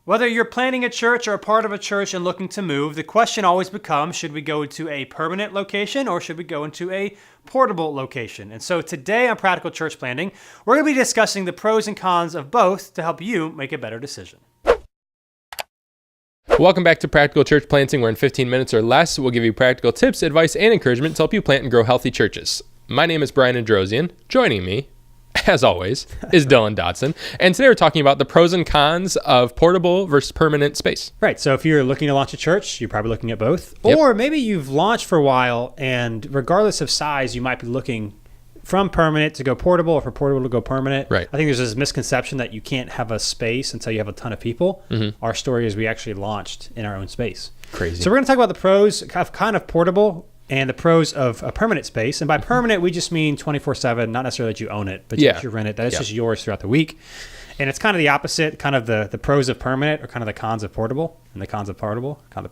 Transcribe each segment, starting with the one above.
Whether you're planning a church or a part of a church and looking to move, the question always becomes, should we go to a permanent location or should we go into a portable location? And so today on Practical Church Planting, we're going to be discussing the pros and cons of both to help you make a better decision. Welcome back to Practical Church Planting, where in 15 minutes or less, we'll give you practical tips, advice, and encouragement to help you plant and grow healthy churches. My name is Brian Androsian. Joining me, as always, is Dylan Dotson. And today we're talking about the pros and cons of portable versus permanent space. Right. So if you're looking to launch a church, you're probably looking at both. Yep. Or maybe you've launched for a while, and regardless of size, you might be looking from permanent to go portable or for portable to go permanent. Right. I think there's this misconception that you can't have a space until you have a ton of people. Mm-hmm. Our story is we actually launched in our own space. Crazy. So we're going to talk about the pros of kind of portable and the pros of a permanent space. And by permanent, we just mean 24/7, not necessarily that you own it, but you rent it. That it's just yours throughout the week. And it's kind of the opposite. Kind of the pros of permanent are kind of the cons of portable, and the cons of portable, kind of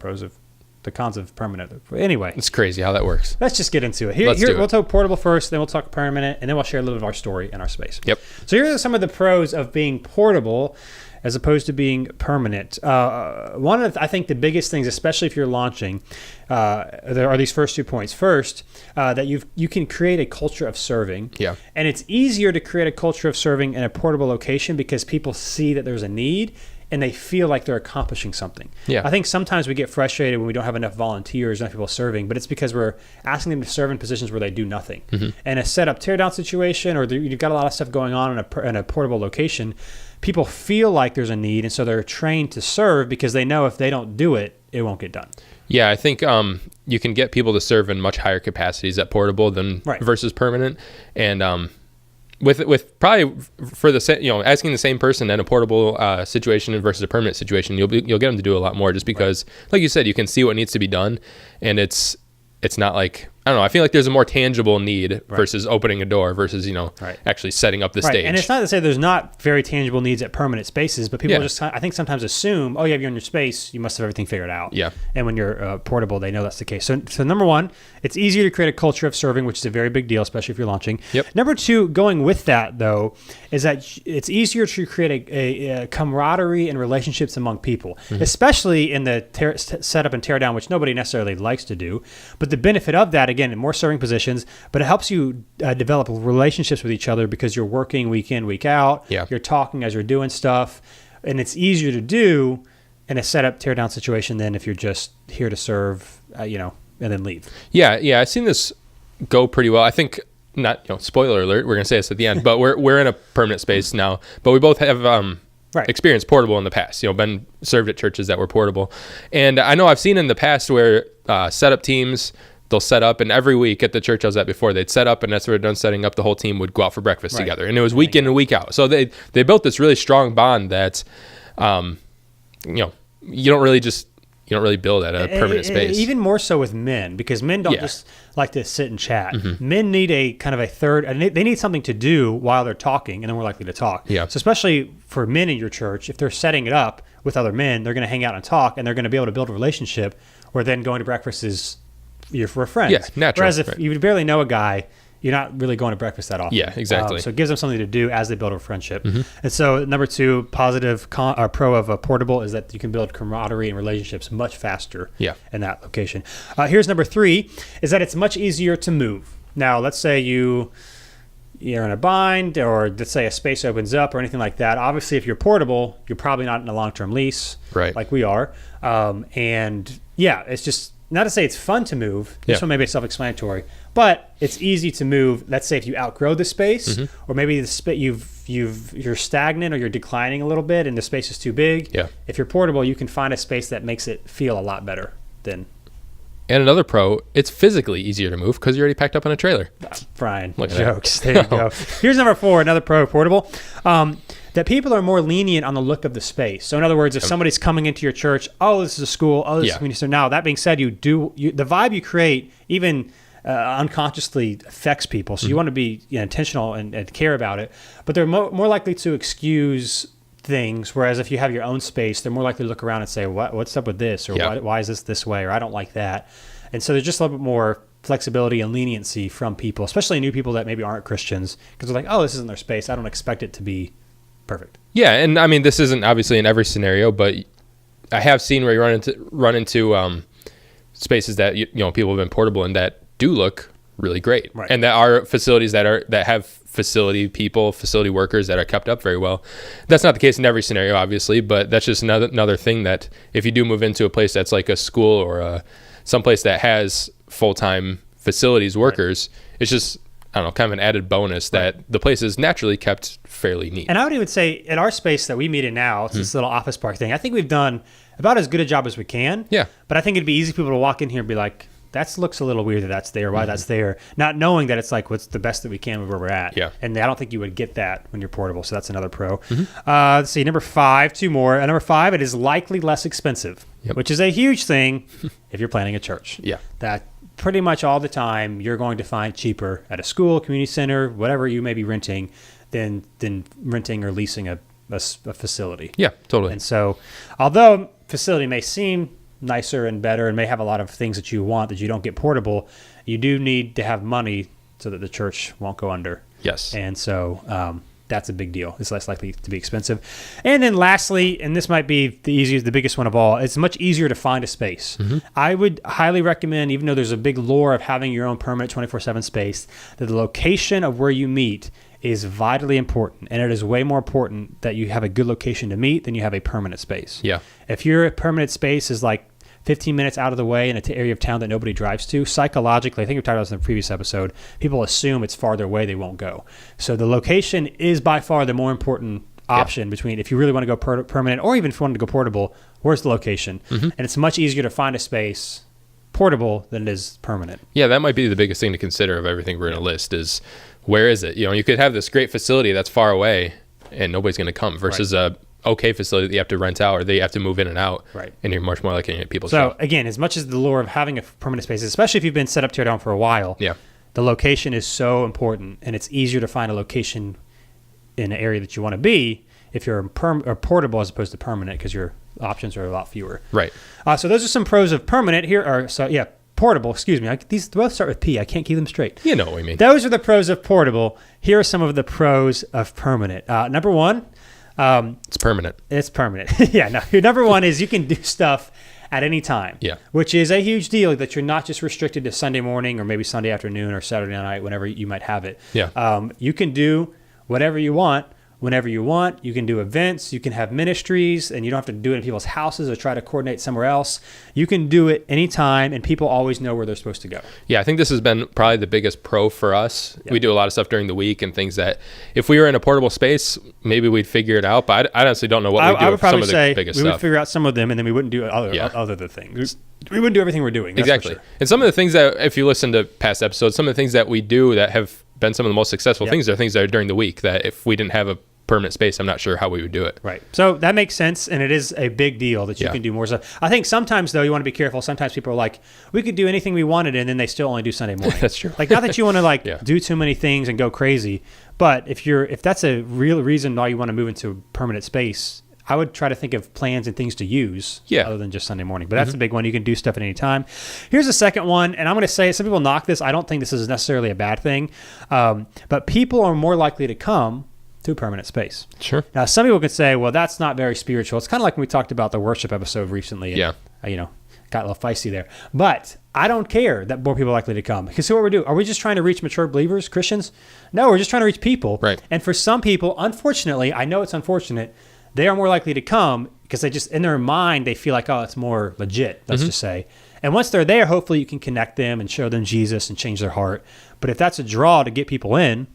the cons of permanent. Anyway, It's crazy how that works. let's just get into it. Let's do it. We'll talk portable first, then we'll talk permanent, and then we'll share a little bit of our story and our space. Yep. So here are some of the pros of being portable as opposed to being permanent. One of, I think, the biggest things, especially if you're launching, there are these first 2 points. First, that you can create a culture of serving. Yeah. And it's easier to create a culture of serving in a portable location because people see that there's a need and they feel like they're accomplishing something. Yeah. I think sometimes we get frustrated when we don't have enough volunteers, enough people serving, but it's because we're asking them to serve in positions where they do nothing. Mm-hmm. And a set up tear down situation, or you've got a lot of stuff going on in a portable location, people feel like there's a need, and so they're trained to serve because they know if they don't do it, it won't get done. Yeah, I think you can get people to serve in much higher capacities at portable than versus permanent. And with probably for the asking the same person in a portable situation versus a permanent situation, you'll get them to do a lot more just because, like you said, you can see what needs to be done, and it's not like, I don't know, I feel like there's a more tangible need versus opening a door versus actually setting up the stage. And it's not to say there's not very tangible needs at permanent spaces, but people just, I think, sometimes assume, oh, yeah, if you're in your space, you must have everything figured out. Yeah. And when you're portable, they know that's the case. So number one, it's easier to create a culture of serving, which is a very big deal, especially if you're launching. Yep. Number two, going with that, though, is that it's easier to create a camaraderie and relationships among people, especially in the setup and tear down, which nobody necessarily likes to do. But the benefit of that, again, in more serving positions, but it helps you develop relationships with each other because you're working week in, week out. Yeah. You're talking as you're doing stuff, and it's easier to do in a setup tear down situation than if you're just here to serve, and then leave. Yeah, I've seen this go pretty well. I think, not, spoiler alert, we're gonna say this at the end, but we're in a permanent space now. But we both have experienced portable in the past. Been served at churches that were portable, and I know I've seen in the past where setup teams, they'll set up, and every week at the church I was at before, they'd set up, and that's where they're done setting up, the whole team would go out for breakfast together, and it was week in and week out. So they built this really strong bond that, you don't really build at a permanent space. Even more so with men, because men don't just like to sit and chat. Men need a kind of a third, and they need something to do while they're talking, and then we're likely to talk. Yeah. So especially for men in your church, if they're setting it up with other men, they're going to hang out and talk, and they're going to be able to build a relationship where then going to breakfast is you're for friends. Yeah, natural. Whereas if you barely know a guy, you're not really going to breakfast that often. Yeah, exactly. So it gives them something to do as they build a friendship. And so number two, positive pro of a portable is that you can build camaraderie and relationships much faster in that location. Here's number three, is that it's much easier to move. Now, let's say you're in a bind, or let's say a space opens up or anything like that. Obviously, if you're portable, you're probably not in a long-term lease like we are. And it's just, not to say it's fun to move. This one may be self-explanatory, but it's easy to move. Let's say if you outgrow the space, or maybe you're stagnant or you're declining a little bit, and the space is too big. Yeah. If you're portable, you can find a space that makes it feel a lot better than. And another pro, it's physically easier to move because you're already packed up in a trailer. Brian, jokes. There you go. Here's number four, another pro of portable. That people are more lenient on the look of the space. So in other words, if somebody's coming into your church, oh, this is a school, oh, this is a community. So now that being said, the vibe you create even unconsciously affects people. So you want to be intentional and care about it. But they're more likely to excuse things, whereas if you have your own space, they're more likely to look around and say, what's up with this? Or why is this way? Or I don't like that. And so there's just a little bit more flexibility and leniency from people, especially new people that maybe aren't Christians, because they're like, oh, this isn't their space. I don't expect it to be perfect. Yeah, and I mean, this isn't obviously in every scenario, but I have seen where you run into spaces that people have been portable and that do look really great, right. and that are facilities that have facility workers that are kept up very well. That's not the case in every scenario, obviously, but that's just another thing that if you do move into a place that's like a school or someplace that has full-time facilities workers, right. It's just, I don't know, kind of an added bonus that the place is naturally kept fairly neat. And I would even say in our space that we meet in now, it's this little office park thing, I think we've done about as good a job as we can. Yeah. But I think it'd be easy for people to walk in here and be like, that looks a little weird that that's there, why that's there, not knowing that it's like what's the best that we can where we're at. Yeah. And I don't think you would get that when you're portable, so that's another pro. Let's see, number 5, 2 more. Number 5, it is likely less expensive, which is a huge thing if you're planning a church. Yeah. That pretty much all the time you're going to find cheaper at a school, community center, whatever you may be renting than renting or leasing a facility. Yeah, totally. And so although facility may seem nicer and better and may have a lot of things that you want that you don't get portable, you do need to have money so that the church won't go under. Yes. And so that's a big deal. It's less likely to be expensive. And then lastly, and this might be the biggest one of all, it's much easier to find a space. I would highly recommend, even though there's a big lure of having your own permanent 24/7 space, that the location of where you meet is vitally important. And it is way more important that you have a good location to meet than you have a permanent space. Yeah. If your permanent space is like 15 minutes out of the way in an area of town that nobody drives to, psychologically, I think we talked about this in the previous episode, people assume it's farther away, they won't go. So the location is by far the more important option between if you really want to go permanent or even if you want to go portable, where's the location? And it's much easier to find a space portable than it is permanent. Yeah, that might be the biggest thing to consider of everything we're going to list is where is it? You could have this great facility that's far away and nobody's going to come versus a okay facility that you have to rent out or they have to move in and out. Right. And you're much more likely to get people. So again, as much as the lure of having a permanent space, especially if you've been set up tear down for a while, the location is so important and it's easier to find a location in an area that you want to be if you're portable as opposed to permanent because your options are a lot fewer. Right. So those are some pros of permanent portable, excuse me. These both start with P. I can't keep them straight. You know what I mean. Those are the pros of portable. Here are some of the pros of permanent. Number 1, it's permanent. It's permanent. Number 1 is you can do stuff at any time. Yeah. Which is a huge deal that you're not just restricted to Sunday morning or maybe Sunday afternoon or Saturday night, whenever you might have it. Yeah. You can do whatever you want. Whenever you want, you can do events, you can have ministries, and you don't have to do it in people's houses or try to coordinate somewhere else. You can do it anytime, and people always know where they're supposed to go. Yeah, I think this has been probably the biggest pro for us. Yep. We do a lot of stuff during the week and things that if we were in a portable space, maybe we'd figure it out, but I honestly don't know what we'd do. I would probably some say of the biggest we stuff. would figure out some of them, and then we wouldn't do other the things. We wouldn't do everything we're doing. That's exactly. For sure. And some of the things that, if you listen to past episodes, some of the things that we do that have been some of the most successful things are things that are during the week that if we didn't have a permanent space, I'm not sure how we would do it. Right. So that makes sense, and it is a big deal that you can do more stuff. I think sometimes, though, you want to be careful. Sometimes people are like, we could do anything we wanted, and then they still only do Sunday morning. That's true. Like, not that you want to do too many things and go crazy, but if that's a real reason why you want to move into a permanent space, I would try to think of plans and things to use other than just Sunday morning. But that's a big one. You can do stuff at any time. Here's the second one, and I'm going to say, some people knock this. I don't think this is necessarily a bad thing, but people are more likely to come to a permanent space. Sure. Now, some people could say, well, that's not very spiritual. It's kind of like when we talked about the worship episode recently. And, got a little feisty there. But I don't care that more people are likely to come. Because what we're doing, are we just trying to reach mature believers, Christians? No, we're just trying to reach people. Right. And for some people, unfortunately, I know it's unfortunate, they are more likely to come because they just, in their mind, they feel like, oh, it's more legit, let's just say. And once they're there, hopefully you can connect them and show them Jesus and change their heart. But if that's a draw to get people in,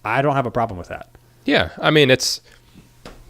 I don't have a problem with that. Yeah, I mean, it's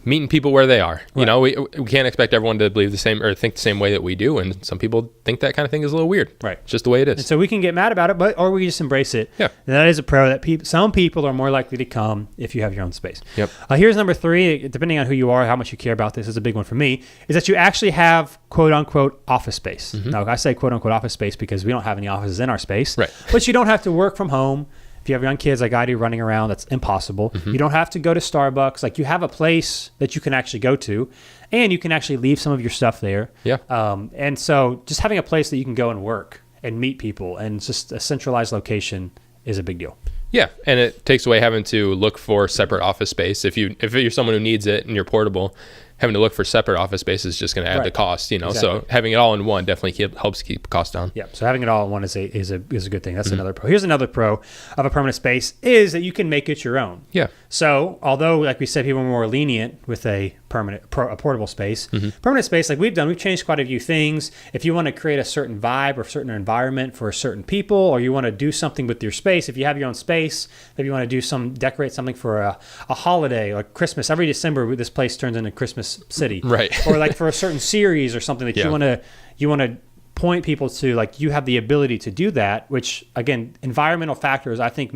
meeting people where they are. Right. You know, we can't expect everyone to believe the same or think the same way that we do, and some people think that kind of thing is a little weird. Right. It's just the way it is. And so we can get mad about it, or we just embrace it. Yeah. And that is a pro that some people are more likely to come if you have your own space. Yep. Here's number 3, depending on who you are, how much you care about this, is a big one for me, is that you actually have quote-unquote office space. Now, I say quote-unquote office space because we don't have any offices in our space. Right. But you don't have to work from home. If you have young kids like I do running around, that's impossible. You don't have to go to Starbucks. Like, you have a place that you can actually go to, and you can actually leave some of your stuff there. Yeah. And so just having a place that you can go and work and meet people and just a centralized location is a big deal. Yeah, and it takes away having to look for separate office space. If you're someone who needs it and you're portable, having to look for separate office space is just going to add the cost, Exactly. So having it all in one definitely helps keep costs down. Yeah. So having it all in one is a good thing. That's another pro. Here's another pro of a permanent space is that you can make it your own. Yeah. So although, like we said, people are more lenient with a portable space, permanent space, like we've changed quite a few things. If you want to create a certain vibe or a certain environment for certain people, or you want to do something with your space, if you have your own space, maybe you want to decorate something for a holiday, like Christmas. Every December, this place turns into Christmas City, right? Or like for a certain series or something that you want to point people to, like you have the ability to do that, which again, environmental factors I think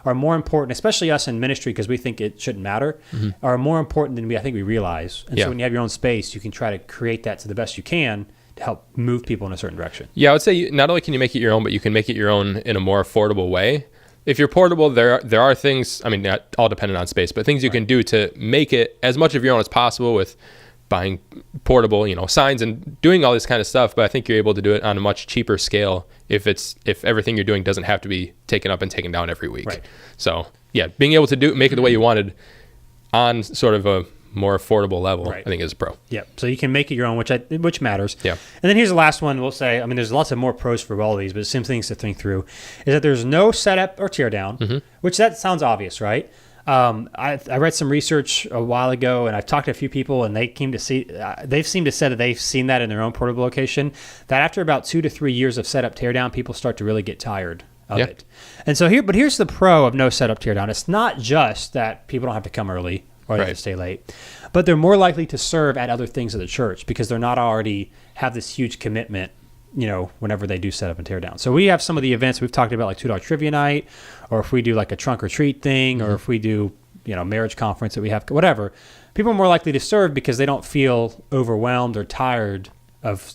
are more important, especially us in ministry, because we think it shouldn't matter, are more important than I think we realize. And so when you have your own space, you can try to create that to the best you can to help move people in a certain direction. Yeah, I would say not only can you make it your own, but you can make it your own in a more affordable way. If you're portable, there are things, I mean, not all dependent on space, but things you can do to make it as much of your own as possible with buying portable, signs and doing all this kind of stuff. But I think you're able to do it on a much cheaper scale if everything you're doing doesn't have to be taken up and taken down every week. Right. So yeah, being able to make it the way you wanted on sort of a more affordable level, I think is a pro. Yeah. So you can make it your own, which matters. Yeah. And then here's the last one. We'll say, I mean, there's lots of more pros for all of these, but some things to think through is that there's no setup or tear down, which that sounds obvious, right? I read some research a while ago, and I've talked to a few people, and they came to see. They've seemed to say that they've seen that in their own portable location. That after about 2 to 3 years of setup tear down, people start to really get tired of it. And so here's the pro of no setup tear down. It's not just that people don't have to come early or they have to stay late, but they're more likely to serve at other things at the church because they're not already have this huge commitment, whenever they do set up and tear down. So we have some of the events we've talked about, like $2 trivia night, or if we do like a trunk or treat thing, or if we do, marriage conference that we have, whatever, people are more likely to serve because they don't feel overwhelmed or tired of,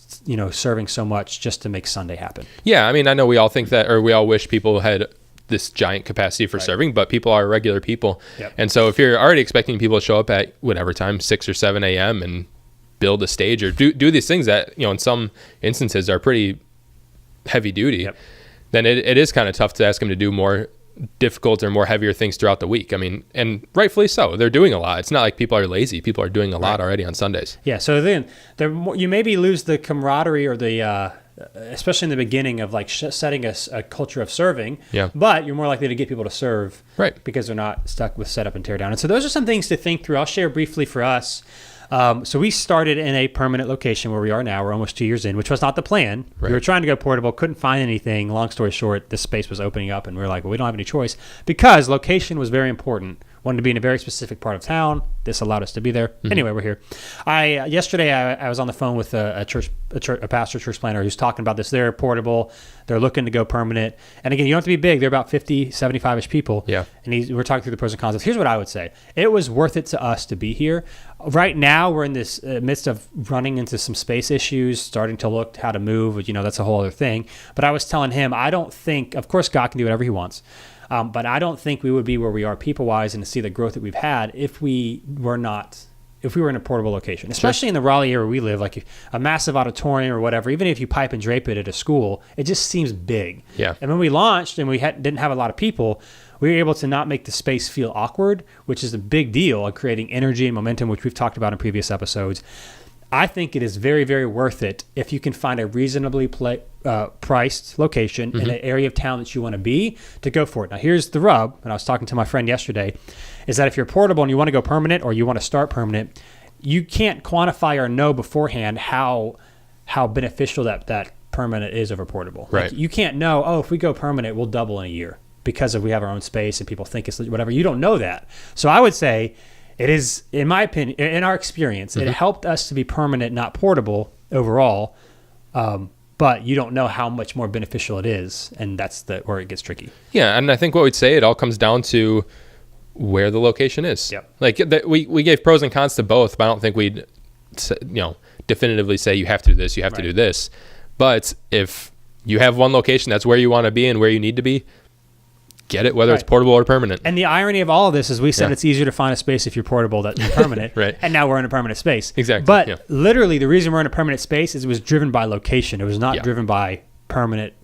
serving so much just to make Sunday happen. Yeah. I mean, I know we all think that, or we all wish people had this giant capacity for serving, but people are regular people. Yep. And so if you're already expecting people to show up at whatever time, 6 or 7 a.m. and build a stage or do these things that, in some instances are pretty heavy duty, then it is kind of tough to ask them to do more difficult or more heavier things throughout the week. I mean, and rightfully so. They're doing a lot. It's not like people are lazy. People are doing a lot already on Sundays. Yeah. So then you maybe lose the camaraderie or the, especially in the beginning of like setting a culture of serving, but you're more likely to get people to serve because they're not stuck with setup and tear down. And so those are some things to think through. I'll share briefly for us. So we started in a permanent location where we are now. We're almost 2 years in, which was not the plan. We were trying to go portable, couldn't find anything. Long story short, this space was opening up and we were like, well, we don't have any choice because location was very important. Wanted to be in a very specific part of town. This allowed us to be there. Anyway, we're here. Yesterday I was on the phone with a pastor, church planner who's talking about this. They're portable. They're looking to go permanent. And again, you don't have to be big. They're about 50, 75-ish people. Yeah. And we're talking through the pros and cons. Here's what I would say. It was worth it to us to be here. Right now, we're in this midst of running into some space issues, starting to look how to move. That's a whole other thing. But I was telling him, I don't think, of course, God can do whatever he wants. But I don't think we would be where we are people-wise and to see the growth that we've had if we were in a portable location, especially in the Raleigh area where we live, like a massive auditorium or whatever. Even if you pipe and drape it at a school, it just seems big. Yeah. And when we launched and we didn't have a lot of people, we were able to not make the space feel awkward, which is a big deal of creating energy and momentum, which we've talked about in previous episodes. I think it is very, very worth it if you can find a reasonably priced location in an area of town that you want to be, to go for it. Now, here's the rub, and I was talking to my friend yesterday, is that if you're portable and you want to go permanent or you want to start permanent, you can't quantify or know beforehand how beneficial that permanent is over portable. Right. Like, you can't know, if we go permanent, we'll double in a year because we have our own space and people think it's whatever. You don't know that. So I would say, it is, in my opinion, in our experience, it helped us to be permanent, not portable overall. But you don't know how much more beneficial it is, and that's where it gets tricky. Yeah, and I think what we'd say, it all comes down to where the location is. Yep. Like we gave pros and cons to both, but I don't think we'd definitively say you have to do this, you have to do this. But if you have one location that's where you want to be and where you need to be, get it, whether it's portable or permanent. And the irony of all of this is we said it's easier to find a space if you're portable than permanent. Right. And now we're in a permanent space. Exactly. But literally the reason we're in a permanent space is it was driven by location. It was not driven by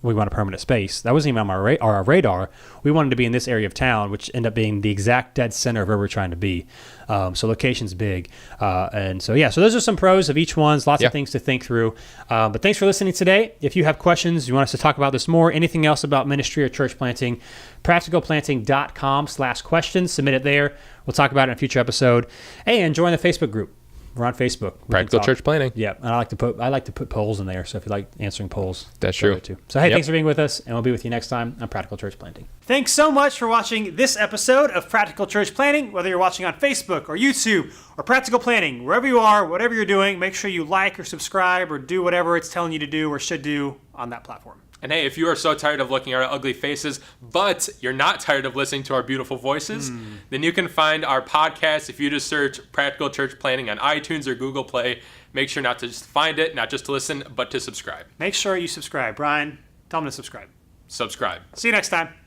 we want a permanent space. That wasn't even on our radar. We wanted to be in this area of town, which ended up being the exact dead center of where we're trying to be. So location's big. And so those are some pros of each one. Lots of things to think through. But thanks for listening today. If you have questions, you want us to talk about this more, anything else about ministry or church planting, practicalplanting.com/questions. Submit it there. We'll talk about it in a future episode. Hey, and join the Facebook group. We're on Facebook. Practical Church Planting. Yeah, and I like to put polls in there. So if you like answering polls, that's true too. So hey, thanks for being with us, and we'll be with you next time on Practical Church Planting. Thanks so much for watching this episode of Practical Church Planting. Whether you're watching on Facebook or YouTube or Practical Planting, wherever you are, whatever you're doing, make sure you like or subscribe or do whatever it's telling you to do or should do on that platform. And hey, if you are so tired of looking at our ugly faces, but you're not tired of listening to our beautiful voices, then you can find our podcast if you just search Practical Church Planting on iTunes or Google Play. Make sure not to just find it, not just to listen, but to subscribe. Make sure you subscribe. Brian, tell them to subscribe. Subscribe. See you next time.